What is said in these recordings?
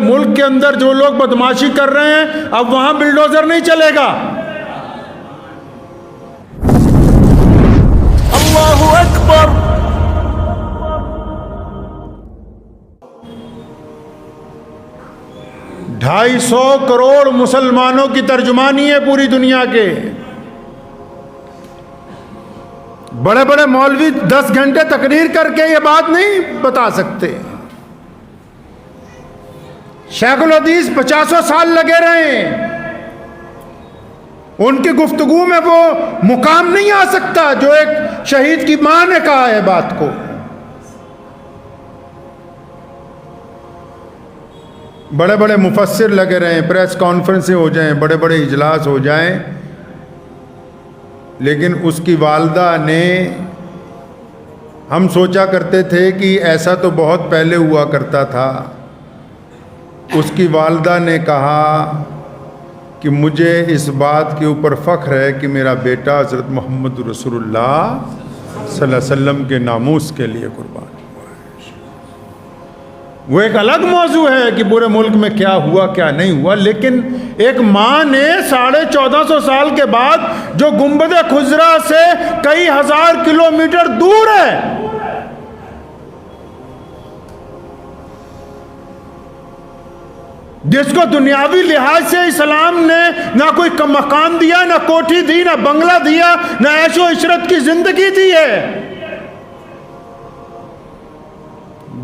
मुल्क के अंदर जो लोग बदमाशी कर रहे हैं, अब वहां बिल्डोजर नहीं चलेगा। अल्लाहु अकबर। $250 करोड़ मुसलमानों की तर्जुमानी है पूरी दुनिया के। बड़े बड़े मौलवी 10 घंटे तकरीर करके ये बात नहीं बता सकते। शेखुल हदीस 50 साल लगे रहे, उनकी गुफ्तगू में वो मुकाम नहीं आ सकता जो एक शहीद की मां ने कहा है बात को। बड़े बड़े मुफस्सिर लगे रहे, प्रेस कॉन्फ्रेंसें हो जाएं, बड़े बड़े इजलास हो जाएं, लेकिन उसकी वालदा ने, हम सोचा करते थे कि ऐसा तो बहुत पहले हुआ करता था, उसकी वालदा ने कहा कि मुझे इस बात के ऊपर फ़ख्र है कि मेरा बेटा हज़रत मोहम्मद रसूलुल्लाह सल्लल्लाहु अलैहि वसल्लम के नामूस के लिए कुर्बान हुआ है। वो एक अलग मौजू है कि पूरे मुल्क में क्या हुआ क्या नहीं हुआ, लेकिन एक माँ ने 1450 साल के बाद जो गुंबद खुजरा से कई हजार किलोमीटर दूर है, जिसको दुनियावी लिहाज से इस्लाम ने ना कोई मकान दिया, ना कोठी दी, ना बंगला दिया, ना ऐशो इशरत की जिंदगी दी है,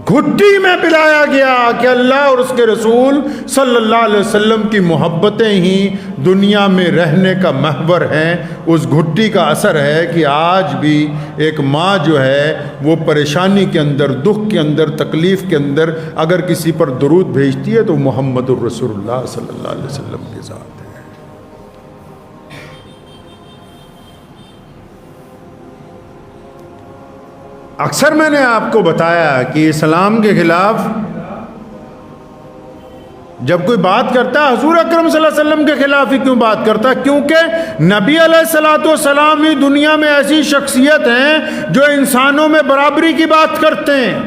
घुट्टी में पिलाया गया कि अल्लाह और उसके रसूल सल्लल्लाहु अलैहि वसल्लम की मोहब्बतें ही दुनिया में रहने का महवर हैं। उस घुट्टी का असर है कि आज भी एक माँ जो है वो परेशानी के अंदर, दुख के अंदर, तकलीफ़ के अंदर अगर किसी पर दुरूद भेजती है तो मोहम्मदुर रसूलुल्लाह सल्लल्लाहु अलैहि वसल्लम के साथ है। अक्सर मैंने आपको बताया कि इस्लाम के खिलाफ जब कोई बात करता है, हुजूर अकरम सल्लल्लाहु अलैहि वसल्लम के खिलाफ ही क्यों बात करता है? क्योंकि नबी अलैहिस्सलातु वस्सलाम ही दुनिया में ऐसी शख्सियत हैं जो इंसानों में बराबरी की बात करते हैं,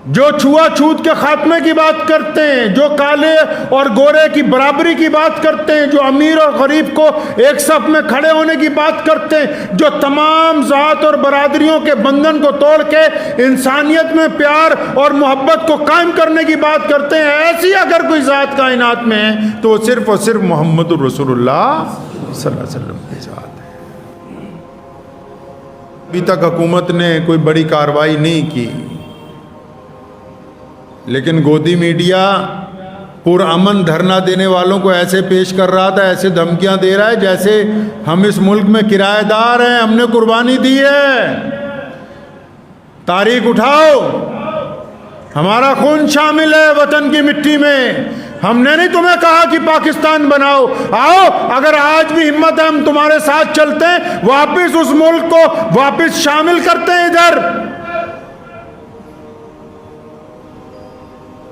जो छुआछूत के खात्मे की बात करते हैं, जो काले और गोरे की बराबरी की बात करते हैं, जो अमीर और गरीब को एक सफ में खड़े होने की बात करते हैं, जो तमाम ज़ात और बरादरियों के बंधन को तोड़ के इंसानियत में प्यार और मोहब्बत को कायम करने की बात करते हैं। ऐसी अगर कोई ज़ात कायनात में है तो वो सिर्फ और सिर्फ मोहम्मदुर रसूलुल्लाह सल्लल्लाहु अलैहि वसल्लम के साथ है। अभी तक हुकूमत ने कोई बड़ी कार्रवाई नहीं की, लेकिन गोदी मीडिया पुरअमन धरना देने वालों को ऐसे पेश कर रहा था, ऐसे धमकियां दे रहा है जैसे हम इस मुल्क में किराएदार हैं, हमने कुर्बानी दी है, तारीख उठाओ, हमारा खून शामिल है वतन की मिट्टी में, हमने नहीं तुम्हें कहा कि पाकिस्तान बनाओ, आओ, अगर आज भी हिम्मत है हम तुम्हारे साथ चलते हैं, वापस उस मुल्क को वापस शामिल करते हैं इधर,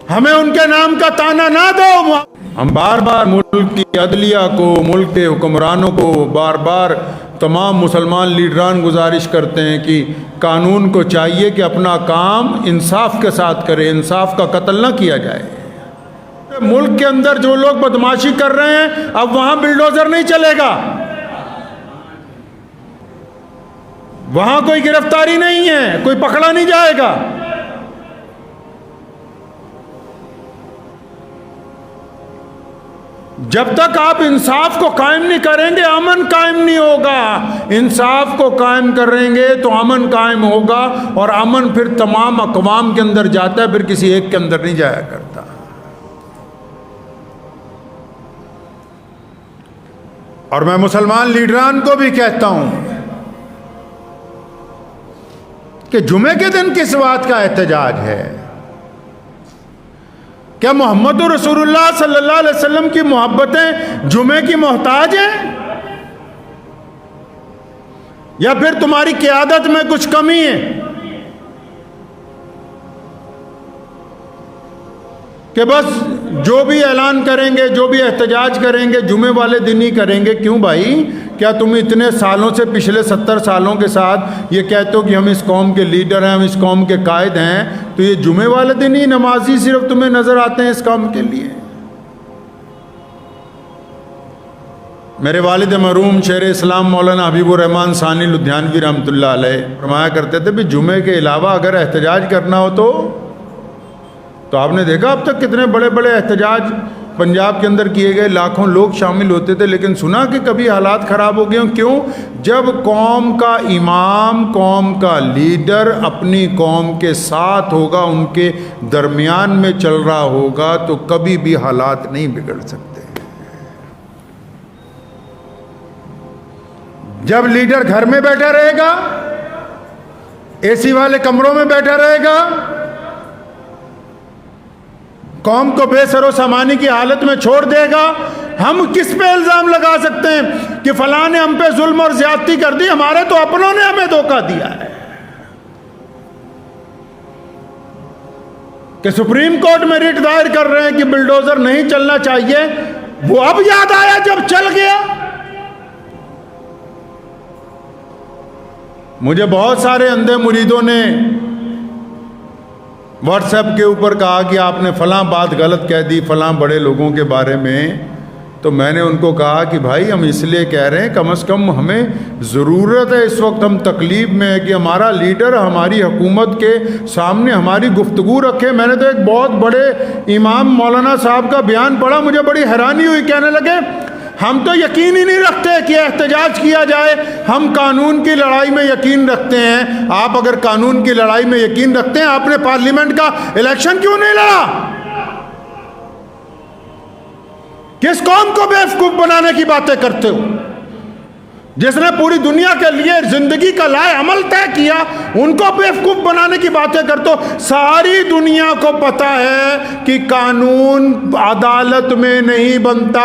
हमें उनके नाम का ताना ना दो। हम बार बार मुल्क की अदलिया को, मुल्क के हुक्मरानों को बार बार तमाम मुसलमान लीडरान गुजारिश करते हैं कि कानून को चाहिए कि अपना काम इंसाफ के साथ करे, इंसाफ का कत्ल ना किया जाए। मुल्क के अंदर जो लोग बदमाशी कर रहे हैं, अब वहां बिल्डोजर नहीं चलेगा, वहां कोई गिरफ्तारी नहीं है, कोई पकड़ा नहीं जाएगा। जब तक आप इंसाफ को कायम नहीं करेंगे अमन कायम नहीं होगा, इंसाफ को कायम करेंगे तो अमन कायम होगा, और अमन फिर तमाम अक़वाम के अंदर जाता है, फिर किसी एक के अंदर नहीं जाया करता। और मैं मुसलमान लीडरान को भी कहता हूं कि जुमे के दिन किस बात का एहतजाज है? क्या मोहम्मद रसूलुल्लाह सल्लल्लाहु अलैहि वसल्लम की मोहब्बतें जुमे की मोहताज हैं, या फिर तुम्हारी क़ियादत में कुछ कमी है कि बस जो भी ऐलान करेंगे, जो भी एहतजाज करेंगे जुमे वाले दिन ही करेंगे? क्यों भाई, क्या तुम इतने सालों से, पिछले 70 सालों के साथ ये कहते हो कि हम इस कौम के लीडर हैं, हम इस कौम के कायद हैं, तो ये जुमे वाले दिन ही नमाजी सिर्फ तुम्हें नजर आते हैं इस काम के लिए। मेरे वालिद मरूम शेर इस्लाम मौलाना हबीबुर रहमान सानी लुधियानवी रहमतुल्लाह अलैह फरमाया करते थे भी जुमे के अलावा अगर एहतजाज करना हो तो आपने देखा अब तक कितने बड़े बड़े एहतजाज पंजाब के अंदर किए गए, लाखों लोग शामिल होते थे, लेकिन सुना कि कभी हालात ख़राब हो गए। क्यों? जब कौम का इमाम, कौम का लीडर अपनी कौम के साथ होगा, उनके दरमियान में चल रहा होगा, तो कभी भी हालात नहीं बिगड़ सकते। जब लीडर घर में बैठा रहेगा, एसी वाले कमरों में बैठा रहेगा, कौम को बेसरो सामानी की हालत में छोड़ देगा, हम किस पे इल्जाम लगा सकते हैं कि फलां ने हम पे जुल्म और ज्यादती कर दी? हमारे तो अपनों ने हमें धोखा दिया है। कि सुप्रीम कोर्ट में रिट दायर कर रहे हैं कि बुलडोजर नहीं चलना चाहिए, वो अब याद आया जब चल गया। मुझे बहुत सारे अंधे मुरीदों ने व्हाट्सएप के ऊपर कहा कि आपने फलां बात गलत कह दी फलां बड़े लोगों के बारे में। तो मैंने उनको कहा कि भाई हम इसलिए कह रहे हैं, कम से कम हमें ज़रूरत है, इस वक्त हम तकलीफ में है कि हमारा लीडर हमारी हुकूमत के सामने हमारी गुफ्तगू रखे। मैंने तो एक बहुत बड़े इमाम मौलाना साहब का बयान पढ़ा, मुझे बड़ी हैरानी हुई। कहने लगे हम तो यकीन ही नहीं रखते कि एहतजाज किया जाए, हम कानून की लड़ाई में यकीन रखते हैं। आप अगर कानून की लड़ाई में यकीन रखते हैं, आपने पार्लियामेंट का इलेक्शन क्यों नहीं लड़ा? किस कौम को बेवकूफ बनाने की बातें करते हो? जिसने पूरी दुनिया के लिए जिंदगी का लाए अमल तय किया, उनको बेवकूफ बनाने की बातें करते हो। सारी दुनिया को पता है कि कानून अदालत में नहीं बनता,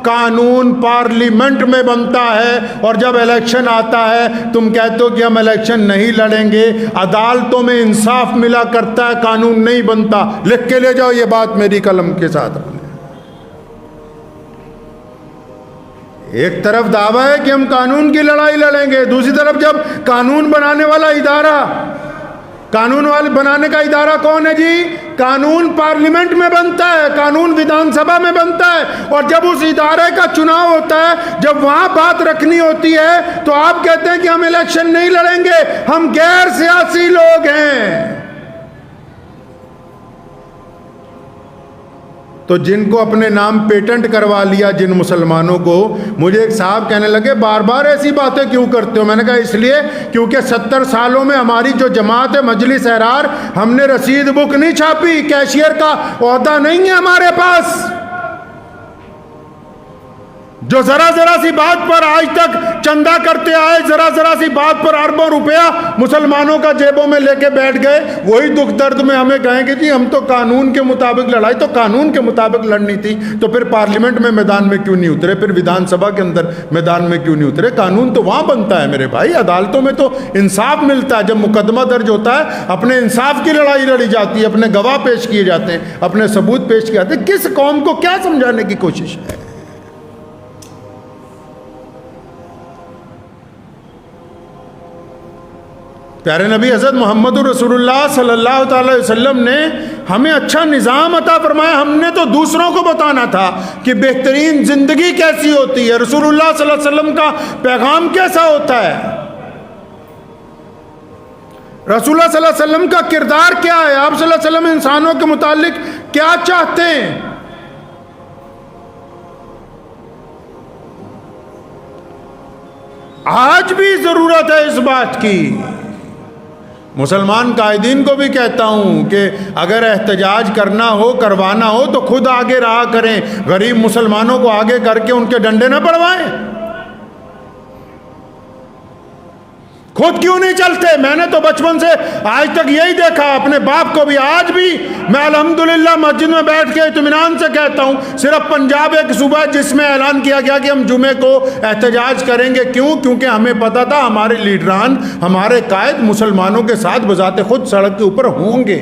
कानून पार्लियामेंट में बनता है। और जब इलेक्शन आता है तुम कहते हो कि हम इलेक्शन नहीं लड़ेंगे, अदालतों में इंसाफ मिला करता है, कानून नहीं बनता। लिख के ले जाओ ये बात मेरी कलम के साथ। एक तरफ दावा है कि हम कानून की लड़ाई लड़ेंगे, दूसरी तरफ जब कानून बनाने वाला इदारा, कानून वाले बनाने का इदारा कौन है जी? कानून पार्लियामेंट में बनता है, कानून विधानसभा में बनता है। और जब उस इदारे का चुनाव होता है, जब वहां बात रखनी होती है, तो आप कहते हैं कि हम इलेक्शन नहीं लड़ेंगे, हम गैर सियासी लोग हैं। तो जिनको अपने नाम पेटेंट करवा लिया जिन मुसलमानों को, मुझे एक साहब कहने लगे बार बार ऐसी बातें क्यों करते हो? मैंने कहा इसलिए क्योंकि 70 सालों में हमारी जो जमात है मजलिस एहरार, हमने रसीद बुक नहीं छापी, कैशियर का ओहदा नहीं है हमारे पास। जो जरा जरा सी बात पर आज तक चंदा करते आए, जरा जरा सी बात पर अरबों रुपया मुसलमानों का जेबों में लेके बैठ गए, वही दुख दर्द में हमें कहेंगे जी हम तो कानून के मुताबिक लड़ाई। तो कानून के मुताबिक लड़नी थी तो फिर पार्लियामेंट में मैदान में क्यों नहीं उतरे? फिर विधानसभा के अंदर मैदान में क्यों नहीं उतरे? कानून तो वहां बनता है मेरे भाई, अदालतों में तो इंसाफ मिलता है। जब मुकदमा दर्ज होता है, अपने इंसाफ की लड़ाई लड़ी जाती है, अपने गवाह पेश किए जाते हैं, अपने सबूत पेश किए जाते हैं। किस कौम को क्या समझाने की कोशिश है? प्यारे नबी हज़रत मोहम्मद रसूलुल्लाह सल्लल्लाहु अलैहि वसल्लम ने हमें अच्छा निज़ाम अता फरमाया। हमने तो दूसरों को बताना था कि बेहतरीन ज़िंदगी कैसी होती है, रसूलुल्लाह सल्लल्लाहु अलैहि वसल्लम का पैगाम कैसा होता है, रसूलुल्लाह सल्लल्लाहु अलैहि वसल्लम का किरदार क्या है, आप सल्लल्लाहु अलैहि वसल्लम इंसानों के मुतालिक क्या चाहते हैं। आज भी ज़रूरत है इस बात की। मुसलमान कायदीन को भी कहता हूं कि अगर एहतजाज करना हो, करवाना हो, तो खुद आगे रहा करें, गरीब मुसलमानों को आगे करके उनके डंडे न पड़वाएं। खुद क्यों नहीं चलते? मैंने तो बचपन से आज तक यही देखा, अपने बाप को भी। आज भी मैं अल्हम्दुलिल्लाह मस्जिद में बैठ के इत्मीनान से कहता हूँ, सिर्फ पंजाब एक सूबा है जिसमें ऐलान किया गया कि हम जुमे को एहतजाज करेंगे। क्यों? क्योंकि हमें पता था हमारे लीडरान, हमारे कायद मुसलमानों के साथ बजाते खुद सड़क के ऊपर होंगे।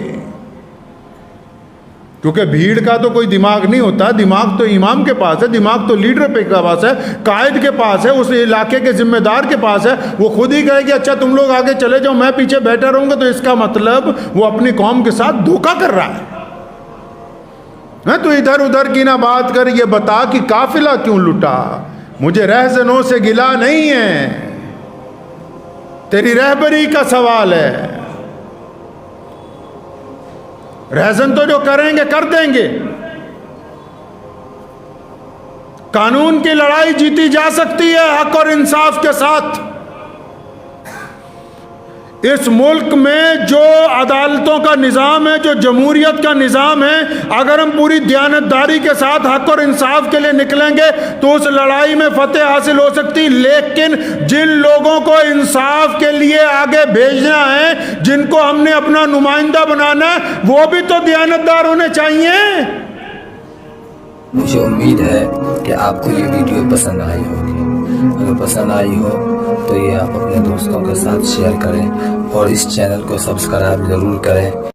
क्योंकि भीड़ का तो कोई दिमाग नहीं होता, दिमाग तो इमाम के पास है, दिमाग तो लीडर के पास है, कायद के पास है, उस इलाके के जिम्मेदार के पास है। वो खुद ही कहे कि अच्छा तुम लोग आगे चले जाओ, मैं पीछे बैठा रहूंगा, तो इसका मतलब वो अपनी कौम के साथ धोखा कर रहा है। तो इधर उधर की ना बात कर, ये बता कि काफिला क्यों लुटा। मुझे रहजनों से गिला नहीं है, तेरी रहबरी का सवाल है। रहजन तो जो करेंगे कर देंगे। कानून की लड़ाई जीती जा सकती है हक और इंसाफ के साथ। इस मुल्क में जो अदालतों का निज़ाम है, जो जमहूरियत का निज़ाम है, अगर हम पूरी दयानतदारी के साथ हक और इंसाफ के लिए निकलेंगे तो उस लड़ाई में फतेह हासिल हो सकती। लेकिन जिन लोगों को इंसाफ के लिए आगे भेजना है, जिनको हमने अपना नुमाइंदा बनाना है, वो भी तो दयानतदार होने चाहिए। मुझे उम्मीद है कि आपको ये वीडियो पसंद आई होगी। अगर पसंद आई हो तो ये आप अपने दोस्तों के साथ शेयर करें और इस चैनल को सब्सक्राइब ज़रूर करें।